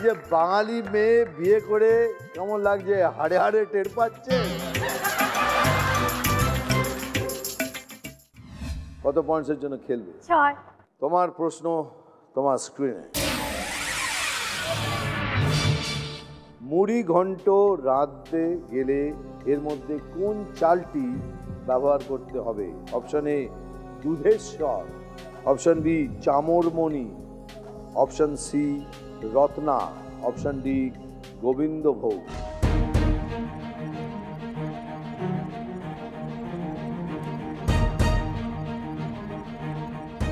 যে বাঙালি মেয়ে বিয়ে করে কেমন লাগছে, হাড়ে হাড়ে টের পাচ্ছে। কত পয়েন্টসের জন্য খেলবে? 6। তোমার প্রশ্ন তোমার স্ক্রিনে। মুড়ি ঘন্ট রাঁধতে গেলে এর মধ্যে কোন চালটি ব্যবহার করতে হবে? Option A Dudheshwar, option B Chamarmani, option C Ratna, option D Gobindobhog.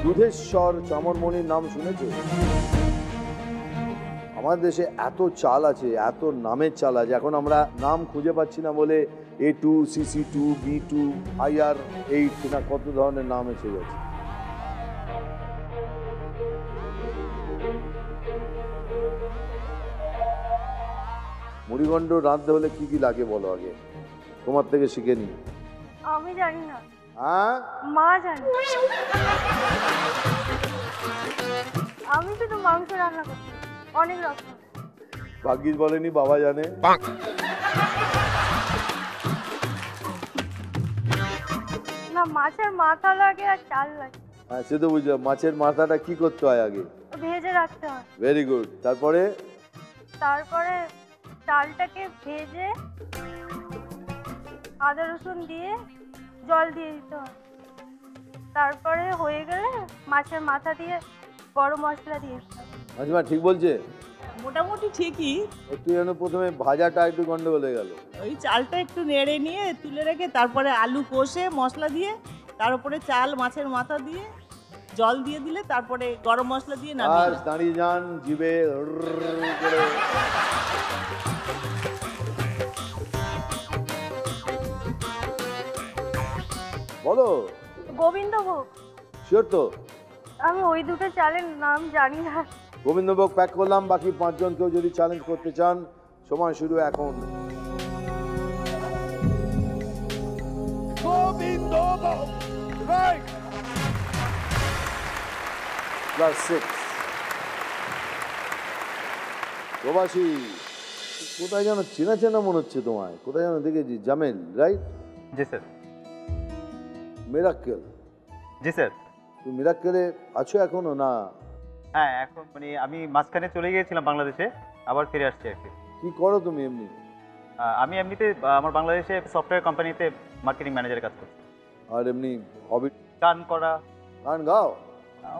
Dudheshwar চামরমণির নাম শুনেছো? আমাদের দেশে এত চাল আছে, এত নামের চাল আছে, এখন আমরা নাম খুঁজে পাচ্ছি না বলে A2, CC2, B2, IR8 না কত ধরনের নাম এসে গেছে। মুড়িঘণ্ট রাঁধতে হলে কি কি লাগে বলো আগে, তোমার থেকে শিখে নি। আমি জানি না। হ্যাঁ, মা জানে। আমি শুধু মাংস রান্না করছি, অনেক রকম। ভাগ্যিস বলেনি বাবা জানে। না, মাছের মাথা লাগে আর চাল লাগে। হ্যাঁ, সে তো বুঝলাম। মাছের মাথাটা কি করতে হয় আগে? ভেজে রাখতে হয়। Very good. তারপরে চালটাকে ভেজে আদা রসুন দিয়ে জল দিয়ে দিতে হয়। তারপরে হয়ে গেলে মাছের মাথা দিয়ে গরম মশলা দিয়ে দিতে হয়। মাঝিমা ঠিক বলছে? মোটামুটি ঠিকই। একটু যেন প্রথমে ভাজাটা একটু গন্ডগোল হয়ে গেল। ওই চালটা একটু নেড়ে নিয়ে তুলে রেখে তারপরে আলু কষে মশলা দিয়ে তার উপরে চাল মাছের মাথা দিয়ে জল দিয়ে দিলে তারপরে গরম মশলা দিয়ে নামিয়ে আর দাঁড়িয়ে যান জিভে করে। বলো। গোবিন্দভোগ। শিওর তো? আমি ওই দুটো চালের নাম জানি না। গোবিন্দভোগ প্যাক করলাম। বাকি 5 জন কেউ যদি চ্যালেঞ্জ করতে চান, সময় শুরু এখন। গোবিন্দভোগ রাইট +6। প্রবাসী কোথায় যেন চেনা চেনা মনে হচ্ছে তোমায়, কোথায় যেন দেখেছি। জামেল রাইট? জি স্যার। মিরাক্কেল? জি স্যার। তুমি মিরাক্কেলে আছো এখনো না? হ্যাঁ, এখন মানে আমি মাঝখানে চলে গিয়েছিলাম বাংলাদেশে, আবার ফিরে আসছি আর কি। কি করো তুমি এমনি? আমি এমনিতে আমার বাংলাদেশে সফটওয়্যার কোম্পানিতে মার্কেটিং ম্যানেজারের কাজ করছি। আর এমনি হবি? গান করা। গান গাও?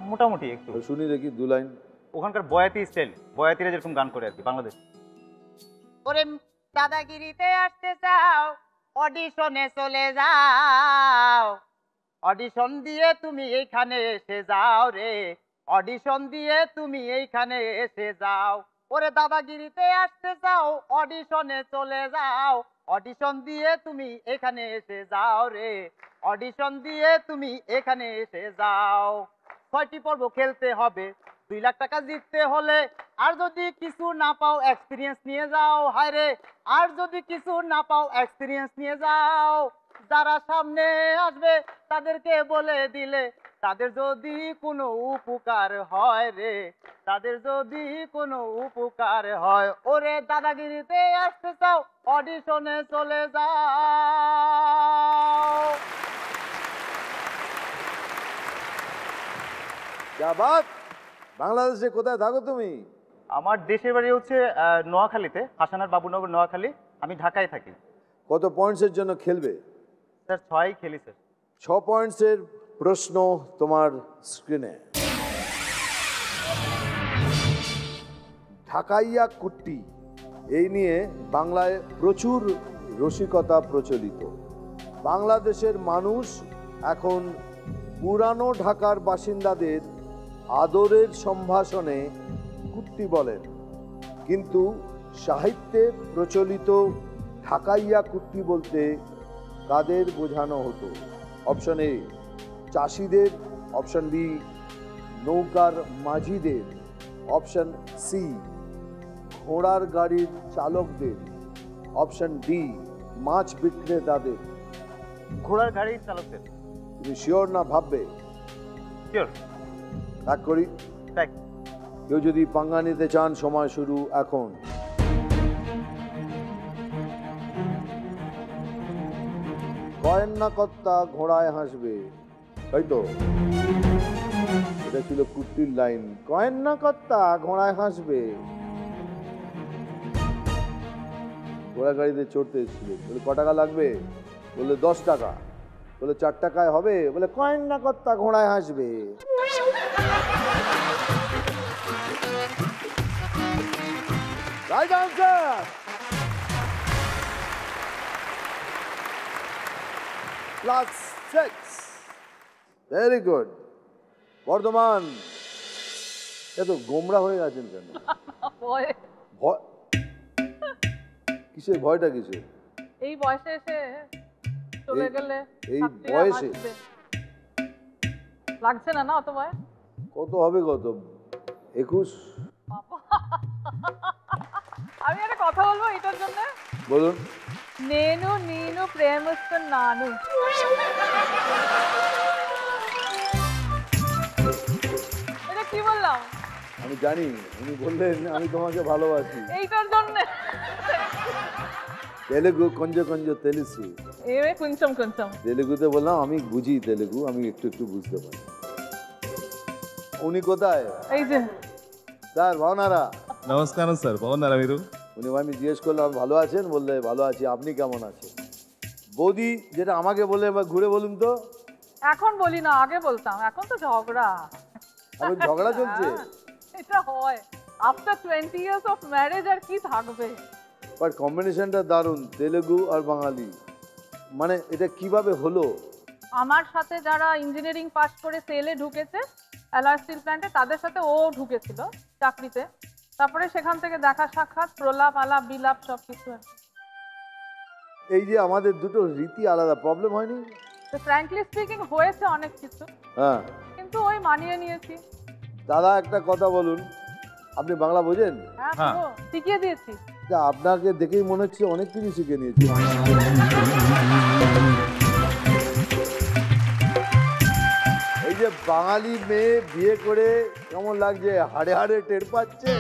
মোটামুটি একটু শুনি দেখি 2 লাইন। ওখানকার বয়াতি স্টাইল, বয়াতিরা যেরকম গান করে আর কি বাংলাদেশ। ওরে দাদাগিরিতে আসতে চাও, অডিশনে চলে যাও, অডিশন দিয়ে তুমি এইখানে এসে যাও রে, অডিশন দিয়ে তুমি এইখানে এসে যাও। ওরে দাদাগিরিতে আসতে চাও, অডিশনে চলে যাও, অডিশন দিয়ে তুমি এখানে এসে যাও রে, অডিশন দিয়ে তুমি এখানে এসে যাও। 6টি পর্ব খেলতে হবে, 2 লাখ টাকা জিততে হলে, আর যদি কিছু না পাও এক্সপিরিয়েন্স নিয়ে যাও। হায় রে, আর যদি কিছু না পাও এক্সপিরিয়েন্স নিয়ে যাও। যারা সামনে আসবে তাদেরকে বলে দিলে, তাদের যদি কোনো উপকার হয় রে, তাদের যদি কোনো উপকার হয়। ওরে দাদাগিরিতে আসতে চাও, অডিশনে চলে যাও। যা বাত। বাংলাদেশে কোথায় থাকো তুমি? আমার দেশের বাড়ি হচ্ছে নোয়াখালীতে, হাসানার বাবুনগর নোয়াখালী। আমি ঢাকায় থাকি। কত পয়েন্টসের জন্য খেলবে? স্যার 6ই খেলি স্যার। 6 পয়েন্টসের প্রশ্ন তোমার স্ক্রিনে। ঢাকাইয়া কুট্টি এই নিয়ে বাংলায় প্রচুর রসিকতা প্রচলিত। বাংলাদেশের মানুষ এখন পুরানো ঢাকার বাসিন্দাদের আদরের সম্ভাষণে কুট্টি বলেন, কিন্তু সাহিত্যে প্রচলিত ঢাকাইয়া কুট্টি বলতে কাদের বোঝানো হতো? অপশন এ চাষিদের, অপশন বি নৌকার মাঝিদের, অপশন সি ঘোড়ার গাড়ির চালকদের, অপশন ডি মাছ বিক্রেতাদের। ঘোড়ার গাড়ির চালকদের। তুমি শিওর না ভাববে? শিওর। এক করি। তাই কেউ যদি পাঙ্গা নিতে চান, সময় শুরু এখন। কয়েন না কর্তা ঘোড়ায় হাসবে, তাই তো? এটা ছিল কুর্তির লাইন, কয়েন না কর্তা ঘোড়ায় হাসবে। ঘোড়া গাড়িতে চড়তে এসেছিল, বলে ক টাকা লাগবে? বললে 10 টাকা। বলে 4 টাকায় হবে? বলে কয়েন না কর্তা ঘোড়ায় হাসবে। Right answer. +6। Very good. Bardhaman এত গোমরা হয়ে গেছেন কেন? ভয় কিসের? ভয়টা কিসের? এই বয়সে এসে চলে গেলে এই বয়সে লাগছে না? না অত বয়স কত হবে? কত? 21? আমি একটা কথা বলবো এটার জন্য। বলুন। నేను నేను ప్రేమిస్తున్నాను। এটা কি বললাম? আমি জানি, উনি বললেন আমি তোমাকে ভালোবাসি। এইটার জন্য তেলেগু কঞ্জ কঞ্জ తెలుసు। এ కొంచెం కొంచెం তেলেগুতে বললাম আমি বুঝি তেলেগু, আমি একটু একটু বুঝতে পারি। উনি কোথায়? এই যে স্যার ভাওনারা। నమస్కారం సార్, బాగున్నారా మీరు? উনি আমি জিজ্ঞেস করলাম ভালো আছেন? বললে ভালো আছি, আপনি কেমন আছেন? বৌদি যেটা আমাকে বলে এবার ঘুরে বলুন তো। এখন বলি না, আগে বলতাম, এখন তো ঝগড়া। এখন ঝগড়া চলছে? এটা হয় আফটার 20 ইয়ার্স অফ ম্যারেজ, আর কি থাকবে? বাট কম্বিনেশনটা দারুণ, তেলেগু আর বাঙালি। মানে এটা কিভাবে হলো? আমার সাথে যারা ইঞ্জিনিয়ারিং পাস করে সেলে ঢুকেছে অ্যালয় স্টিল প্ল্যান্টে, তাদের সাথে ও ঢুকেছিল চাকরিতে। তারপরে সেখান থেকে দেখা সাক্ষাৎ, প্রলাপ আলাপ বিলাপ সব কিছু। এই যে আমাদের দুটো রীতি আলাদা, প্রবলেম হয়নি? তো ফ্র্যাঙ্কলি স্পিকিং হয়েছে অনেক কিছু, হ্যাঁ। কিন্তু ওই মানিয়ে নিয়েছি। দাদা একটা কথা বলুন, আপনি বাংলা বোঝেন? হ্যাঁ, হ্যাঁ। পুরো শিখিয়ে দিয়েছি। তা আপনাকে দেখেই মনে হচ্ছে অনেক কিছু শিখে নিয়েছি। এই যে বাঙালি মেয়ে বিয়ে করে কেমন লাগছে? হাড়ে হাড়ে টের পাচ্ছে।